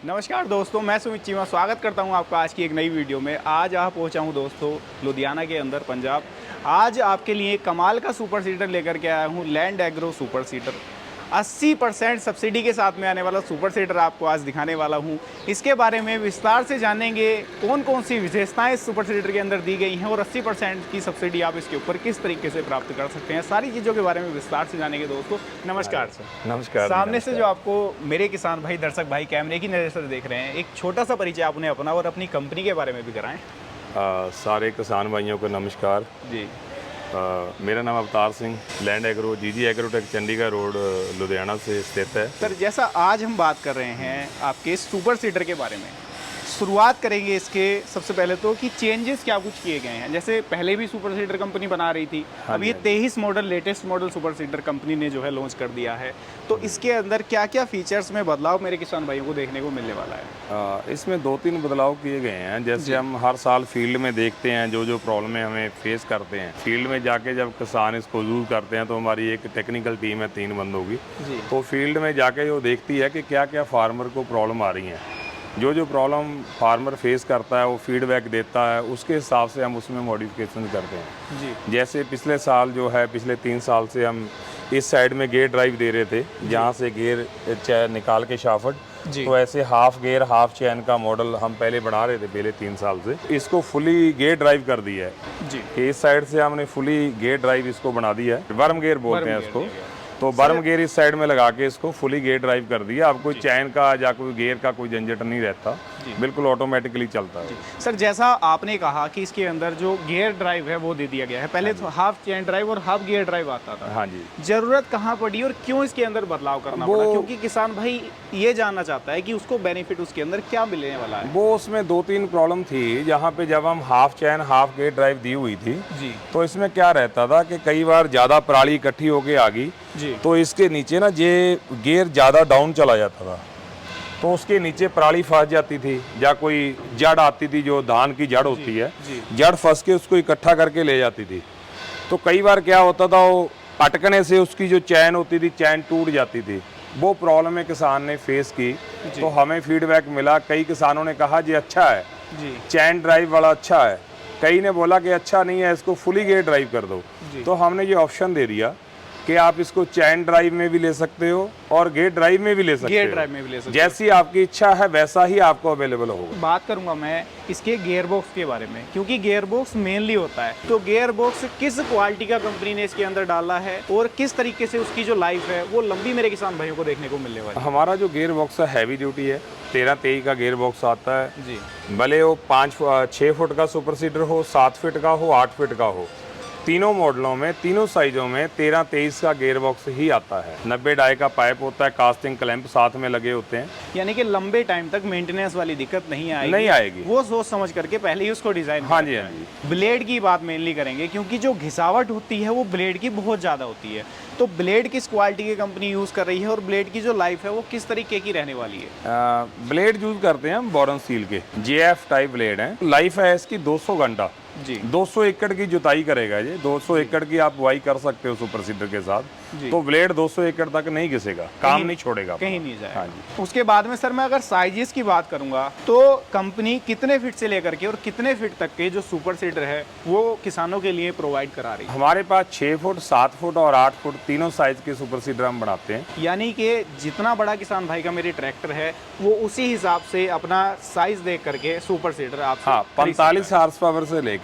नमस्कार दोस्तों, मैं सुमित चीमा स्वागत करता हूं आपका आज की एक नई वीडियो में। आज आप पहुंचा हूं दोस्तों लुधियाना के अंदर, पंजाब। आज आपके लिए कमाल का सुपर सीडर लेकर के आया हूं, land agro super seeder. 80% subsidy के साथ में आने वाला सुपर सीडर आपको आज दिखाने वाला हूं। इसके बारे में विस्तार से जानेंगे कौन कौन सी विशेषताएं इस सुपर सीडर के अंदर दी गई हैं और 80% की सब्सिडी आप इसके ऊपर किस तरीके से प्राप्त कर सकते हैं। सारी चीज़ों के बारे में विस्तार से जानेंगे दोस्तों। नमस्कार सर। नमस्कार। सामने से जो आपको मेरे किसान भाई, दर्शक भाई कैमरे की नज़र से देख रहे हैं, एक छोटा सा परिचय आपने अपना और अपनी कंपनी के बारे में भी कराएं। सारे किसान भाइयों को नमस्कार जी। मेरा नाम अवतार सिंह, लैंड एग्रो जीजी एग्रोटेक चंडीगढ़ रोड लुधियाना से स्थित है। सर, जैसा आज हम बात कर रहे हैं आपके सुपर सीडर के बारे में, शुरुआत करेंगे इसके सबसे पहले तो कि चेंजेस क्या कुछ किए गए हैं। जैसे पहले भी सुपर सीडर कंपनी बना रही थी, अब ये 23 model latest model super seeder company ने जो है लॉन्च कर दिया है। तो इसके अंदर क्या क्या फीचर्स में बदलाव मेरे किसान भाइयों को देखने को मिलने वाला है? इसमें 2-3 बदलाव किए गए हैं। जैसे हम हर साल फील्ड में देखते हैं जो प्रॉब्लमें हमें फेस करते हैं, फील्ड में जाके जब किसान इसको यूज़ करते हैं तो हमारी एक टेक्निकल टीम है 3 बंदों की, तो फील्ड में जाके वो देखती है कि क्या क्या फार्मर को प्रॉब्लम आ रही हैं। जो प्रॉब्लम फार्मर फेस करता है वो फीडबैक देता है, उसके हिसाब से हम उसमें मॉडिफिकेशन करते हैं। जी। जैसे पिछले साल जो है, पिछले 3 साल से हम इस साइड में गियर ड्राइव दे रहे थे, जहाँ से गियर चैन निकाल के शाफट, तो ऐसे हाफ गियर हाफ चैन का मॉडल हम पहले बना रहे थे पहले 3 साल से। इसको फुली गियर ड्राइव कर दिया है जी, कि इस साइड से हमने फुली गियर ड्राइव इसको बना दिया है। वर्म गियर बोलते हैं इसको। तो बर्म गियर इस साइड में लगा के इसको फुली गियर ड्राइव कर दिया। अब कोई चैन का या कोई गियर का कोई झंझट नहीं रहता, बिल्कुल ऑटोमेटिकली चलता है। सर, जैसा आपने कहा कि इसके अंदर जो गियर ड्राइव है वो दे दिया गया है। पहले तो हाफ चैन ड्राइव और हाफ गियर ड्राइव आता था। हाँ जी। जरूरत कहाँ पड़ी और क्यों इसके अंदर बदलाव करना पड़ा? क्योंकि किसान भाई ये जानना चाहता है कि उसको बेनिफिट उसके अंदर क्या मिलने वाला है। वो उसमें 2-3 प्रॉब्लम थी। जहाँ पे जब हम हाफ चैन हाफ गियर ड्राइव दी हुई थी जी, तो इसमें क्या रहता था कि कई बार ज़्यादा पराली इकट्ठी होके आ गई जी, तो इसके नीचे ना ये गियर ज़्यादा डाउन चला जाता था, तो उसके नीचे पराली फंस जाती थी या कोई जड़ आती थी, जो धान की जड़ होती है, जड़ फंस के उसको इकट्ठा करके ले जाती थी। तो कई बार क्या होता था, वो अटकने से उसकी जो चैन होती थी, चैन टूट जाती थी। वो प्रॉब्लम है किसान ने फेस की, तो हमें फीडबैक मिला। कई किसानों ने कहा जी अच्छा है, चैन ड्राइव वाला अच्छा है। कई ने बोला कि अच्छा नहीं है, इसको फुली गियर ड्राइव कर दो। तो हमने ये ऑप्शन दे दिया कि आप इसको चैन ड्राइव में भी ले सकते हो और गियर ड्राइव में भी ले सकते हो। गियर ड्राइव में भी ले सकते हो। जैसी आपकी इच्छा है वैसा ही आपको अवेलेबल होगा। बात करूंगा मैं इसके गियर बॉक्स के बारे में, क्योंकि गियर बॉक्स मेनली होता है। तो गियर बॉक्स किस क्वालिटी का कंपनी ने इसके अंदर डाला है और किस तरीके से उसकी जो लाइफ है वो लंबी मेरे किसान भाइयों को देखने को मिलने वाली है? हमारा जो गियर बॉक्स है हैवी ड्यूटी है, 13-23 का गियर बॉक्स आता है जी। भले वो 6 फुट का सुपर सीडर हो, 7 फीट का हो, 8 फीट का हो, तीनों मॉडलों में, तीनों साइजों में 13-23 का गियर बॉक्स ही आता है। 90 डाई का पाइप होता है, कास्टिंग क्लैंप साथ में लगे होते हैं, यानी कि लंबे टाइम तक मेंटेनेंस वाली दिक्कत नहीं आएगी। वो सोच समझ करके पहले ही उसको डिजाइन। हाँ जी, हाँ जी। ब्लेड की बात मेनली करेंगे, क्योंकि जो घिसावट होती है वो ब्लेड की बहुत ज़्यादा होती है। तो ब्लेड किस क्वालिटी की कंपनी यूज़ कर रही है और ब्लेड की जो लाइफ है वो किस तरीके की रहने वाली है? ब्लेड यूज करते हैं हम बोरन स्टील के JF टाइप ब्लेड है। लाइफ है इसकी 200 घंटा जी। 200 एकड़ की जुताई करेगा ये। 200 एकड़ की आप बुआई कर सकते हो सुपर सीडर के साथ, तो ब्लेड 200 एकड़ तक नहीं घिसेगा, काम नहीं छोड़ेगा, कहीं नहीं जाएगा। हाँ जी। उसके बाद में सर मैं अगर साइजेस की बात करूंगा तो कंपनी कितने फीट से लेकर के और कितने फीट तक के जो सुपर सीडर है वो किसानों के लिए प्रोवाइड करा रही है? हमारे पास 6 फुट, 7 फुट और 8 फुट तीनों साइज के सुपर सीडर हम बनाते हैं। यानी कि जितना बड़ा किसान भाई का मेरे ट्रैक्टर है वो उसी हिसाब से अपना साइज देख करके सुपर सीडर आप 45 हार्स पावर से लेके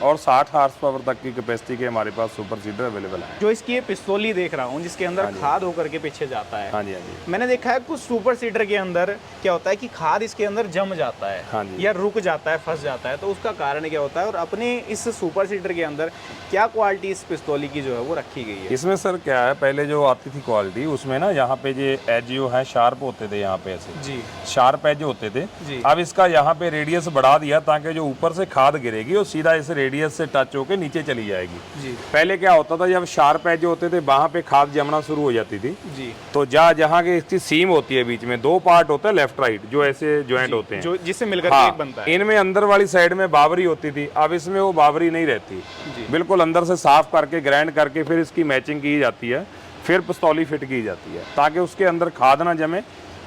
और 60 हार्स पावर तक की कैपेसिटी के हमारे पास सुपर सीडर अवेलेबल है। जो इसकी ये पिस्तौली देख रहा हूँ जिसके अंदर खाद होकर के पीछे जाता है। हाँ जी, हाँ जी। मैंने देखा है कुछ सुपर सीडर के अंदर क्या होता है कि खाद इसके अंदर जम जाता है। हाँ जी। या रुक जाता है, फंस जाता है। तो उसका कारण क्या होता है और अपने इस सुपर सीडर के अंदर क्या क्वालिटी इस पिस्तौली की जो है वो रखी गई है? इसमें सर क्या है, पहले जो आती थी क्वालिटी उसमें ना यहाँ पे ये एज जो है शार्प होते थे, यहाँ पे ऐसे जी शार्प एज होते थे। अब इसका यहाँ पे रेडियस बढ़ा दिया ताकि जो ऊपर से खाद गिरेगी वो सीधा इस रेडियस से टच होकर नीचे चली जाएगी। जी। पहले क्या होता था, जब शार्प एज होते थे वहां पे खाद जमना शुरू हो जाती थी। जी। तो जहाँ की इसकी सीम होती है, बीच में 2 पार्ट होता है लेफ्ट राइट, जो ऐसे ज्वाइंट होते हैं, जो जिससे मिलकर हाँ, एक बनता है। इनमें अंदर वाली साइड में बाबरी होती थी। अब इसमें वो बाबरी नहीं रहती, बिल्कुल अंदर से साफ करके ग्राइंड करके फिर इसकी मैचिंग की जाती है, फिर पिस्तौली फिट की जाती है ताकि उसके अंदर खाद ना जमे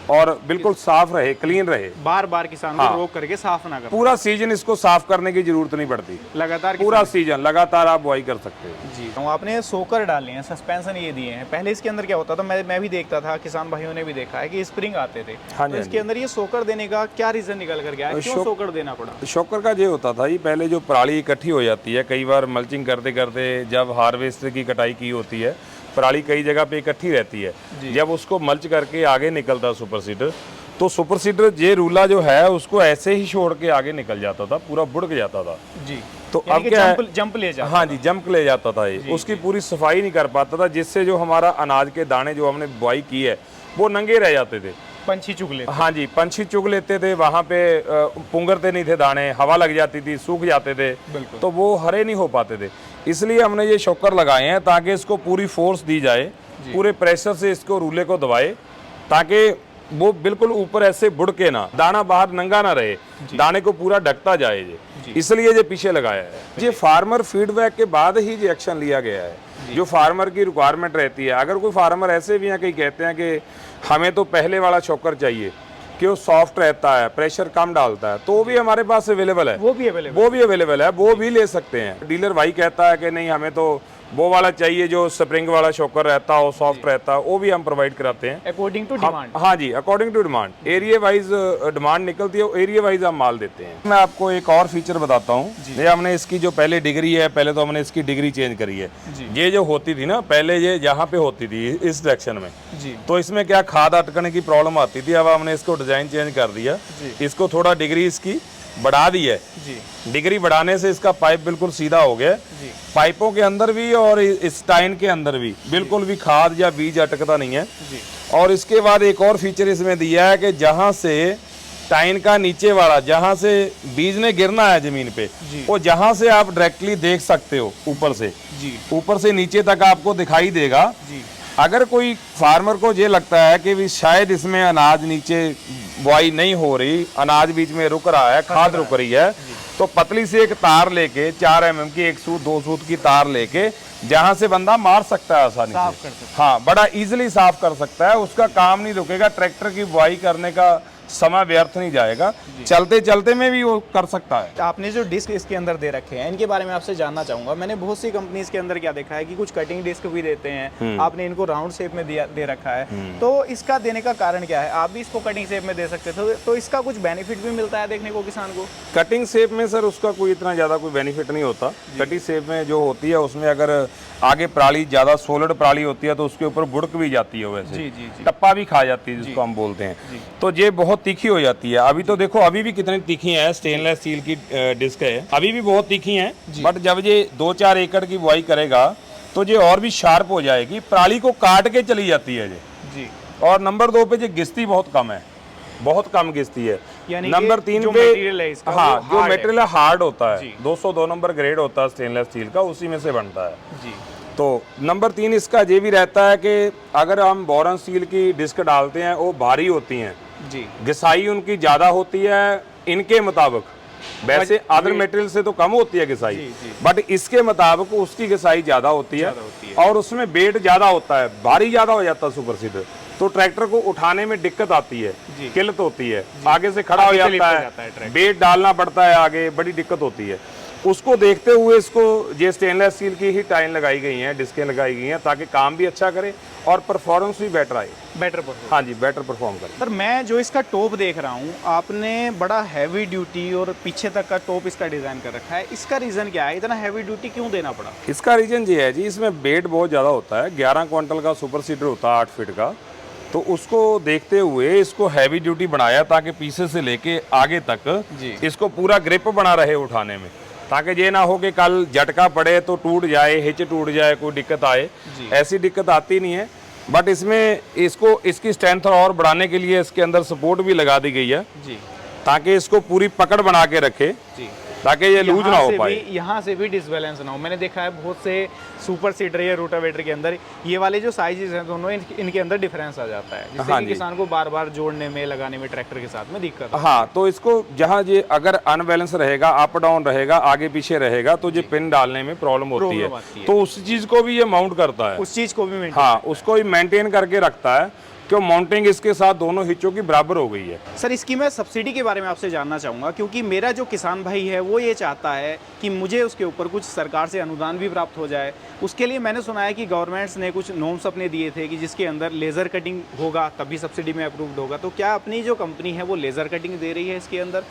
और बिल्कुल साफ रहे, क्लीन रहे, बार बार किसान को रोक करके साफ ना कर, पूरा सीजन इसको साफ करने की जरूरत नहीं पड़ती, लगातार पूरा सीजन लगातार आप बुआई कर सकते हैं जी। तो आपने सोकर डाले हैं, सस्पेंशन ये दिए हैं, पहले इसके अंदर क्या होता था, मैं भी देखता था, किसान भाइयों ने भी देखा है कि स्प्रिंग आते थे। हाँ तो इसके अंदर ये सोकर देने का क्या रीजन निकल कर गया है, क्यों सोकर देना पड़ा? शॉकर का ये होता था ये पहले जो पराली इकट्ठी हो जाती है, कई बार मल्चिंग करते करते जब हार्वेस्ट की कटाई की होती है, पराली कई जगह पे इकट्ठी रहती है, जब उसको मल्च करके आगे निकलता सुपर सीडर, तो सुपर सीडर ये रूला जो है उसको ऐसे ही छोड़ के आगे निकल जाता था, पूरा बुड़क जाता था जी। तो अब क्या जंप ले जाता, हाँ जी, जंप ले जाता था ये, उसकी पूरी सफाई नहीं कर पाता था, जिससे जो हमारा अनाज के दाने जो हमने बुआई की है वो नंगे रह जाते थे, पंछी चुग लेते। हाँ जी, पंछी चुग लेते थे, वहाँ पे पुंगरते नहीं थे दाने, हवा लग जाती थी, सूख जाते थे, तो वो हरे नहीं हो पाते थे। इसलिए हमने ये शॉकर लगाए हैं ताकि इसको पूरी फोर्स दी जाए, पूरे प्रेशर से इसको रूले को दबाए, ताकि वो बिल्कुल ऊपर ऐसे बुड़के ना, दाना बाहर नंगा ना रहे, दाने को पूरा ढकता जाए ये, इसलिए ये पीछे लगाया है। ये फार्मर फीडबैक के बाद ही ये एक्शन लिया गया है, जो फार्मर की रिक्वायरमेंट रहती है। अगर कोई फार्मर ऐसे भी हैं कई कहते हैं कि हमें तो पहले वाला शॉकर चाहिए कि वो सॉफ्ट रहता है, प्रेशर कम डालता है, तो वो भी हमारे पास अवेलेबल है, वो भी अवेलेबल है, वो भी ले सकते हैं। डीलर भाई कहता है कि नहीं हमें तो वो वाला चाहिए जो स्प्रिंग वाला शॉकर रहता हो, सॉफ्ट रहता है, वो भी हम प्रोवाइड कराते हैं अकॉर्डिंग टू डिमांड। हाँ जी, according to demand, area wise demand निकलती है, एरिया वाइज हम माल देते हैं। मैं आपको एक और फीचर बताता हूँ, ये हमने इसकी जो पहले डिग्री है, पहले तो हमने इसकी डिग्री चेंज करी है। ये जो होती थी ना पहले, ये यहाँ पे होती थी इस डायरेक्शन में, तो इसमें क्या खाद अटकने की प्रॉब्लम आती थी। अब हमने इसको डिजाइन चेंज कर दिया, इसको थोड़ा डिग्री इसकी बढ़ा दी है। डिग्री बढ़ाने से इसका पाइप बिल्कुल सीधा हो गया, पाइपों के अंदर भी और इस टाइन के अंदर भी बिल्कुल भी खाद या बीज अटकता नहीं है। और इसके बाद एक और फीचर इसमें दिया है कि जहां से टाइन का नीचे वाला, जहां से बीज ने गिरना है जमीन पे, वो जहां से आप डायरेक्टली देख सकते हो, ऊपर से नीचे तक आपको दिखाई देगा। अगर कोई फार्मर को ये लगता है कि भी शायद इसमें अनाज नीचे बुआई नहीं हो रही, अनाज बीच में रुक रहा है, खाद रुक रही है, तो पतली से एक तार लेके 4 mm की 1 सूत 2 सूत की तार लेके जहां से बंदा मार सकता है आसानी से, हाँ, बड़ा इजीली साफ कर सकता है, उसका काम नहीं रुकेगा, ट्रैक्टर की बुआई करने का समय व्यर्थ नहीं जाएगा, चलते चलते में भी वो कर सकता है। आपने जो डिस्क इसके अंदर दे रखे हैं, इनके बारे में आपसे जानना चाहूंगा। मैंने बहुत सी कंपनीज के अंदर क्या देखा है कि कुछ कटिंग डिस्क भी देते हैं, आपने इनको राउंड शेप में दे रखा है, तो इसका देने का कारण क्या है? आप भी इसको कटिंग शेप में दे सकते थे, तो इसका कुछ बेनिफिट भी मिलता है देखने को किसान को? कटिंग शेप में सर उसका कोई इतना ज्यादा कोई बेनिफिट नहीं होता। कटिंग शेप में जो होती है उसमें अगर आगे पराली ज्यादा सोलिड पराली होती है तो उसके ऊपर बुड़क भी जाती है, वैसे टप्पा भी खा जाती है जिसको हम बोलते हैं, तो ये बहुत तीखी हो जाती है। अभी तो देखो अभी भी कितनी तीखी है, स्टेनलेस स्टील की डिस्क है, अभी भी बहुत तीखी है, बट जब ये 2-4 एकड़ की बुआई करेगा तो ये और भी शार्प हो जाएगी, पराली को काट के चली जाती है ये। और नंबर 2 पे ये घिसती बहुत कम है, बहुत कम घिसती है। नंबर 3 पे हाँ, जो मटेरियल हार्ड होता है, 202 नंबर ग्रेड होता है स्टेनलेस स्टील का, उसी में से बनता है। तो नंबर 3 इसका ये भी रहता है कि अगर हम बोरन स्टील की डिस्क डालते हैं वो भारी होती हैं, घिसाई उनकी ज्यादा होती है इनके मुताबिक, वैसे अदर मटेरियल से तो कम होती है घिसाई, बट इसके मुताबिक उसकी घिसाई ज्यादा होती है और उसमें वेट ज्यादा होता है, भारी ज्यादा हो जाता है सुपर सीडर, तो ट्रैक्टर को उठाने में दिक्कत आती है, किल्लत होती है, आगे से खड़ा हो जाता है, वेट डालना पड़ता है आगे, बड़ी दिक्कत होती है। उसको देखते हुए इसको ये स्टेनलेस स्टील की ही टाइन लगाई गई हैं, डिस्कें लगाई गई हैं, ताकि काम भी अच्छा करे और परफॉर्मेंस भी बेटर आए, हाँ जी, बेटर परफॉर्म करे। सर मैं जो इसका टॉप देख रहा हूँ, आपने बड़ा हैवी ड्यूटी और पीछे तक का टॉप इसका डिजाइन कर रखा है, इसका रीजन क्या है? इतना हैवी ड्यूटी क्यों देना पड़ा? इसका रीजन ये है जी, इसमें वेट बहुत ज्यादा होता है, 11 क्विंटल का सुपर सीडर होता है 8 फीट का, तो उसको देखते हुए इसको हैवी ड्यूटी बनाया ताकि पीछे से लेके आगे तक इसको पूरा ग्रिप बना रहे उठाने में, ताकि ये ना हो कि कल झटका पड़े तो टूट जाए, हिच टूट जाए, कोई दिक्कत आए, ऐसी दिक्कत आती नहीं है। बट इसमें इसको इसकी स्ट्रेंथ और बढ़ाने के लिए इसके अंदर सपोर्ट भी लगा दी गई है, ताकि इसको पूरी पकड़ बना के रखे, ताकि ये लूज ना हो पाए, यहाँ से भी डिसबैलेंस ना हो। मैंने देखा है बहुत से सुपर सीडर या रोटावेटर के अंदर ये वाले जो साइजेस हैं दोनों, इनके अंदर डिफरेंस आ जाता है, जिससे कि किसान को बार बार जोड़ने में, लगाने में ट्रैक्टर के साथ में दिक्कत है। हाँ, तो इसको जहाँ ये अगर अनबैलेंस रहेगा, अप डाउन रहेगा, आगे पीछे रहेगा, तो ये पिन डालने में प्रॉब्लम होती है, तो उस चीज को भी ये माउंट करता है, उस चीज को भी हाँ, उसको भी मेंटेन करके रखता है। क्यों माउंटिंग इसके साथ दोनों हिस्सों की बराबर हो गई है। सर इसकी मैं सब्सिडी के बारे में आपसे जानना चाहूँगा, क्योंकि मेरा जो किसान भाई है वो ये चाहता है कि मुझे उसके ऊपर कुछ सरकार से अनुदान भी प्राप्त हो जाए। उसके लिए मैंने सुना है कि गवर्नमेंट्स ने कुछ नॉर्म्स अपने दिए थे कि जिसके अंदर लेज़र कटिंग होगा तभी सब्सिडी में अप्रूव्ड होगा। तो क्या अपनी जो कंपनी है वो लेज़र कटिंग दे रही है इसके अंदर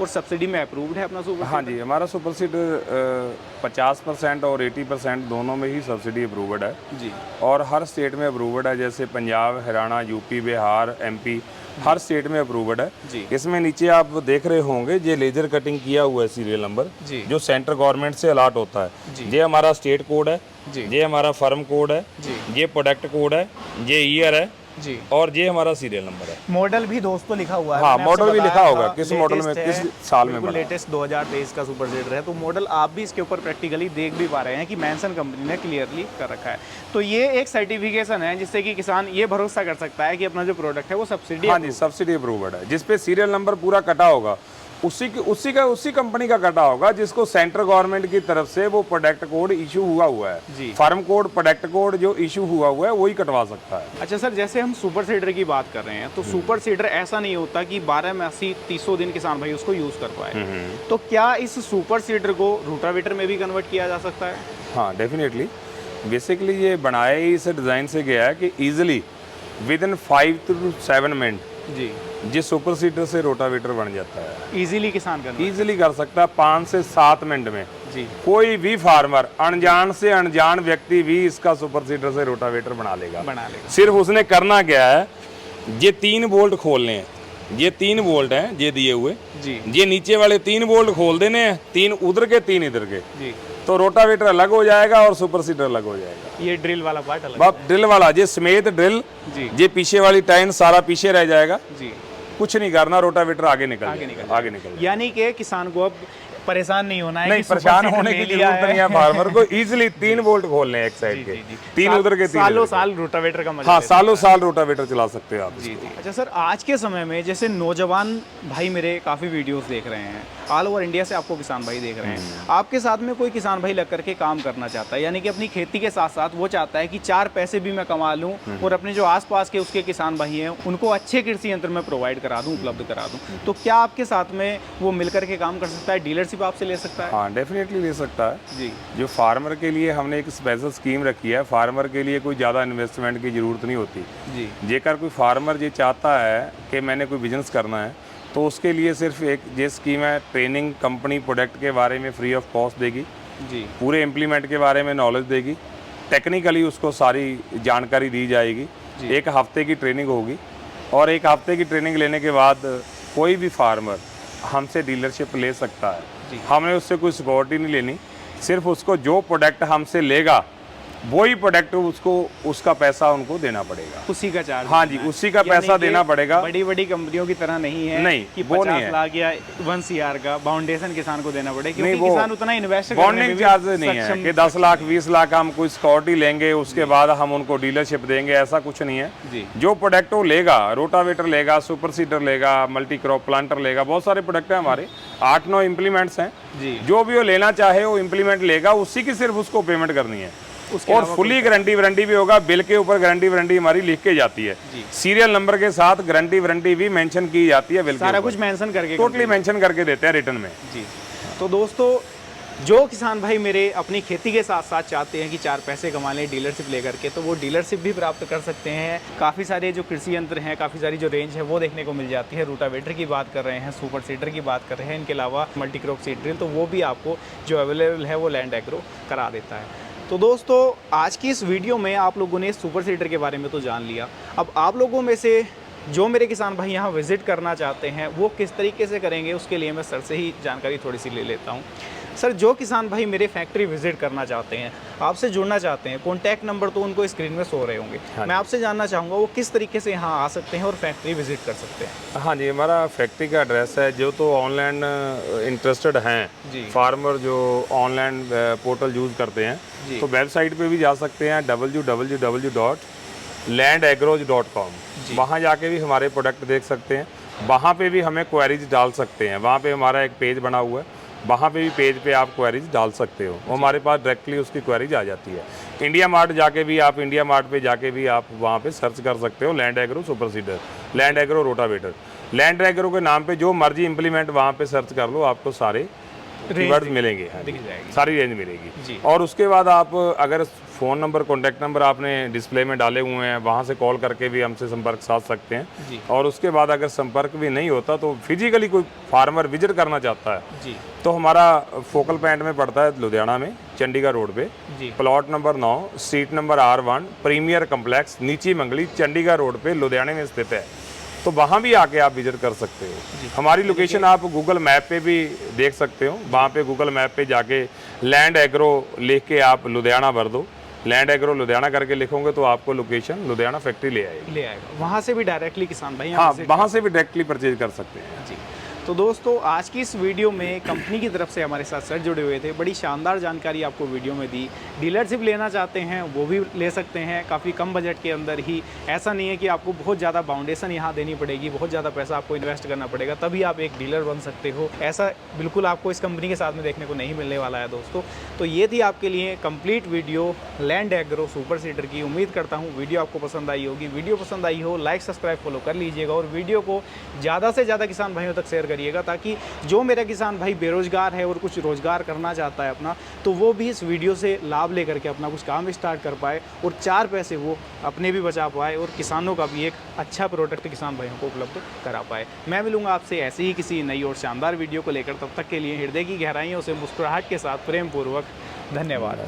और सब्सिडी में अप्रूव्ड है अपना सुपर? हाँ जी, हमारा सुपर सीडर 50% और 80% दोनों में ही सब्सिडी अप्रूव्ड है जी। और हर स्टेट में अप्रूव्ड है, जैसे पंजाब, हरियाणा, यूपी, बिहार, एमपी, हर स्टेट में अप्रूव्ड है जी। इसमें नीचे आप देख रहे होंगे ये लेजर कटिंग किया हुआ है सीरियल नंबर जी। जो सेंट्रल गवर्नमेंट से अलॉट होता है। जी। ये हमारा स्टेट कोड है जी। ये हमारा फर्म कोड है जी। ये प्रोडक्ट कोड है, ये ईयर है जी। और ये हमारा सीरियल नंबर है। मॉडल भी दोस्तों लिखा हुआ है। हाँ, मैंने आपसे मॉडल भी बताया लिखा होगा था, किस मॉडल में लेटेस्ट किस साल में बिल्कुल बना। लेटेस्ट 2023 का सुपर सीडर है, तो मॉडल आप भी इसके ऊपर प्रैक्टिकली देख भी पा रहे हैं कि मैंसन कंपनी ने क्लियरली कर रखा है। तो ये एक सर्टिफिकेशन है जिससे कि किसान ये भरोसा कर सकता है कि अपना जो प्रोडक्ट है वो सब्सिडी। हाँ जी, सब्सिडी अप्रूव्ड है, जिसपे सीरियल नंबर पूरा कटा होगा उसी कंपनी का कटा होगा जिसको सेंट्रल गवर्नमेंट की तरफ से वो प्रोडक्ट कोड इशू हुआ है। फार्म कोड, प्रोडक्ट कोड जो इशू हुआ है वही कटवा सकता है। अच्छा सर, जैसे हम सुपर सीडर की बात कर रहे हैं तो सुपर सीडर ऐसा नहीं होता कि 12 में 80-300 दिन किसान भाई उसको यूज कर पाए। तो क्या इस सुपर सीडर को रोटावेटर में भी कन्वर्ट किया जा सकता है? हाँ, डेफिनेटली। बेसिकली ये बनाया ही इस डिज़ाइन से गया है कि easily within 5 to 7 minute जी ये सुपर सीडर से रोटावेटर बन जाता है। इजीली किसान कर इजीली कर सकता है 5 से 7 मिनट में। जी। कोई भी फार्मर अनजान से अनजान व्यक्ति भी इसका सुपर सीडर से रोटावेटर बना लेगा। सिर्फ उसने करना क्या है, ये 3 बोल्ट खोलने हैं, ये 3 बोल्ट हैं ये दिए हुए जी। ये नीचे वाले 3 बोल्ट खोल देने हैं, 3 उधर के 3 इधर के जी। तो रोटावेटर अलग हो जाएगा और सुपर सीडर अलग हो जाएगा। ये ड्रिल वाला पार्ट अलग ड्रिल वाला ये समेत ड्रिल जी। ये पीछे वाली टाइन सारा पीछे रह जाएगा जी। कुछ नहीं करना, रोटावेटर आगे निकल यानी कि किसान को अब परेशान नहीं होना है। नहीं, परेशान होने की जरूरत नहीं है फार्मर को। इजीली 3 बोल्ट खोलने हैं एक साइड के, 3 उधर के 3 सालों साल रोटावेटर का मजा। हाँ, सालों साल रोटावेटर चला सकते हैं आप। जी जी। अच्छा सर, आज के समय में जैसे नौजवान भाई मेरे काफ़ी वीडियोस देख रहे हैं, ऑल ओवर इंडिया से आपको किसान भाई देख रहे हैं, आपके साथ में कोई किसान भाई लग करके काम करना चाहता है, यानी कि अपनी खेती के साथ साथ वो चाहता है कि 4 पैसे भी मैं कमा लूँ और अपने जो आसपास के उसके किसान भाई हैं उनको अच्छे कृषि यंत्र में प्रोवाइड करा दूँ, उपलब्ध करा दूँ, तो क्या आपके साथ में वो मिल करके काम कर सकता है? डीलरशिप आपसे ले सकता है? हाँ, डेफिनेटली ले सकता है जी। जो फार्मर के लिए हमने एक स्पेशल स्कीम रखी है, फार्मर के लिए कोई ज़्यादा इन्वेस्टमेंट की ज़रूरत नहीं होती जी। जेकर कोई फार्मर ये चाहता है कि मैंने कोई बिजनेस करना है तो उसके लिए सिर्फ एक ये स्कीम है, ट्रेनिंग कंपनी प्रोडक्ट के बारे में फ्री ऑफ कॉस्ट देगी जी। पूरे इम्प्लीमेंट के बारे में नॉलेज देगी, टेक्निकली उसको सारी जानकारी दी जाएगी। 1 हफ्ते की ट्रेनिंग होगी और 1 हफ्ते की ट्रेनिंग लेने के बाद कोई भी फार्मर हमसे डीलरशिप ले सकता है। हमने उससे कोई सिक्योरिटी नहीं लेनी, सिर्फ उसको जो प्रोडक्ट हमसे लेगा वही प्रोडक्ट उसको उसका पैसा उनको देना पड़ेगा, उसी का चार्ज। हाँ जी, उसी का पैसा देना पड़ेगा। बड़ी बड़ी कंपनियों की तरह नहीं है नहीं, कि वो 50 नहीं है। लाख या 1 CR का फाउंडेशन किसान को देना पड़े, क्योंकि नहीं, वो किसान उतना इन्वेस्ट करने में बॉन्डिंग भी चार्ज नहीं है सक्षम- कि 10 लाख 20 लाख हम कोई सिक्योरिटी लेंगे उसके बाद हम उनको डीलरशिप देंगे, ऐसा कुछ नहीं है। जी। जो प्रोडक्ट वो लेगा, रोटावेटर लेगा, सुपर सीडर लेगा, मल्टी क्रॉप प्लांटर लेगा, बहुत सारे प्रोडक्ट हैं हमारे, 8-9 इम्प्लीमेंट्स हैं जी। जो भी वो लेना चाहे वो इम्प्लीमेंट लेगा, उसी की सिर्फ उसको पेमेंट करनी है। उसके और अलावा फुली गारंटी वारंटी भी होगा, बिल के ऊपर गारंटी वारंटी हमारी लिख के जाती है, सीरियल नंबर के साथ गारंटी वारंटी भी मेंशन की जाती है बिल के सारा ऊपर। कुछ मेंशन करके टोटली मेंशन करके देते हैं रिटर्न में। जी। तो दोस्तों, जो किसान भाई मेरे अपनी खेती के साथ साथ चाहते हैं कि 4 पैसे कमा लें डीलरशिप लेकर के, तो वो डीलरशिप भी प्राप्त कर सकते हैं। काफ़ी सारे जो कृषि यंत्र हैं, काफ़ी सारी जो रेंज है वो देखने को मिल जाती है। रोटावेटर की बात कर रहे हैं, सुपर सीडर की बात कर रहे हैं, इनके अलावा मल्टी क्रॉप सीड ड्रिल, तो वो भी आपको जो अवेलेबल है वो लैंड एग्रो करा देता है। तो दोस्तों, आज की इस वीडियो में आप लोगों ने सुपर सीडर के बारे में तो जान लिया। अब आप लोगों में से जो मेरे किसान भाई यहाँ विज़िट करना चाहते हैं वो किस तरीके से करेंगे, उसके लिए मैं सर से ही जानकारी थोड़ी सी ले लेता हूँ। सर, जो किसान भाई मेरे फैक्ट्री विजिट करना चाहते हैं, आपसे जुड़ना चाहते हैं, कॉन्टैक्ट नंबर तो उनको स्क्रीन में शो रहे होंगे। मैं आपसे जानना चाहूँगा वो किस तरीके से यहाँ आ सकते हैं और फैक्ट्री विजिट कर सकते हैं? हाँ जी, हमारा फैक्ट्री का एड्रेस है, जो तो ऑनलाइन इंटरेस्टेड हैं फार्मर जो ऑनलाइन पोर्टल यूज़ करते हैं तो वेबसाइट पे भी जा सकते हैं www.landagros.com। वहाँ जाके भी हमारे प्रोडक्ट देख सकते हैं, वहाँ पे भी हमें क्वेरीज डाल सकते हैं। वहाँ पे हमारा एक पेज बना हुआ है, वहाँ पे भी पेज पे आप क्वेरीज डाल सकते हो, हमारे पास डायरेक्टली उसकी क्वेरीज आ जाती है। इंडिया मार्ट जाके भी आप इंडिया मार्ट पे जाके भी आप वहाँ पे सर्च कर सकते हो land agro super seeder, land agro rotavator. Land agro के नाम पे जो मर्जी इंप्लीमेंट वहाँ पे सर्च कर लो, आपको सारे कीवर्ड्स मिलेंगे, सारी रेंज मिलेगी। और उसके बाद आप अगर फ़ोन नंबर, कॉन्टैक्ट नंबर आपने डिस्प्ले में डाले हुए हैं, वहाँ से कॉल करके भी हमसे संपर्क साध सकते हैं। और उसके बाद अगर संपर्क भी नहीं होता तो फिजिकली कोई फार्मर विजिट करना चाहता है तो हमारा फोकल पॉइंट में पड़ता है लुधियाना में, चंडीगढ़ रोड पे, plot number 9, street number R1, premier complex, Neechi Mangli, Chandigarh road पे लुधियाना में स्थित है। तो वहाँ भी आके आप विजिट कर सकते हो। हमारी लोकेशन आप गूगल मैप पे भी देख सकते हो, वहाँ पे गूगल मैप पे जाके लैंड एग्रो लिख के आप लुधियाना भर दो, लैंड एग्रो लुधियाना करके लिखोगे तो आपको लोकेशन लुधियाना फैक्ट्री ले आएगा। वहाँ से भी डायरेक्टली किसान भाई हाँ, वहाँ से भी डायरेक्टली परचेज कर सकते हैं। जी। तो दोस्तों आज की इस वीडियो में कंपनी की तरफ से हमारे साथ सर जुड़े हुए थे, बड़ी शानदार जानकारी आपको वीडियो में दी। डीलरशिप लेना चाहते हैं वो भी ले सकते हैं काफ़ी कम बजट के अंदर ही। ऐसा नहीं है कि आपको बहुत ज़्यादा बाउंडेशन यहाँ देनी पड़ेगी, बहुत ज़्यादा पैसा आपको इन्वेस्ट करना पड़ेगा तभी आप एक डीलर बन सकते हो। ऐसा बिल्कुल आपको इस कंपनी के साथ में देखने को नहीं मिलने वाला है दोस्तों। तो ये थी आपके लिए complete video land agro super seeder की। उम्मीद करता हूँ वीडियो आपको पसंद आई होगी। वीडियो पसंद आई हो लाइक सब्सक्राइब फॉलो कर लीजिएगा और वीडियो को ज़्यादा से ज़्यादा किसान भाइयों तक शेयर करिएगा, ताकि जो मेरा किसान भाई बेरोजगार है और कुछ रोजगार करना चाहता है अपना, तो वो भी इस वीडियो से लाभ लेकर के अपना कुछ काम स्टार्ट कर पाए और 4 पैसे वो अपने भी बचा पाए और किसानों का भी एक अच्छा प्रोडक्ट किसान भाइयों को उपलब्ध करा पाए। मैं मिलूंगा आपसे ऐसे ही किसी नई और शानदार वीडियो को लेकर। तब तक के लिए हृदय की गहराइयों से मुस्कुराहट के साथ प्रेम पूर्वक धन्यवाद।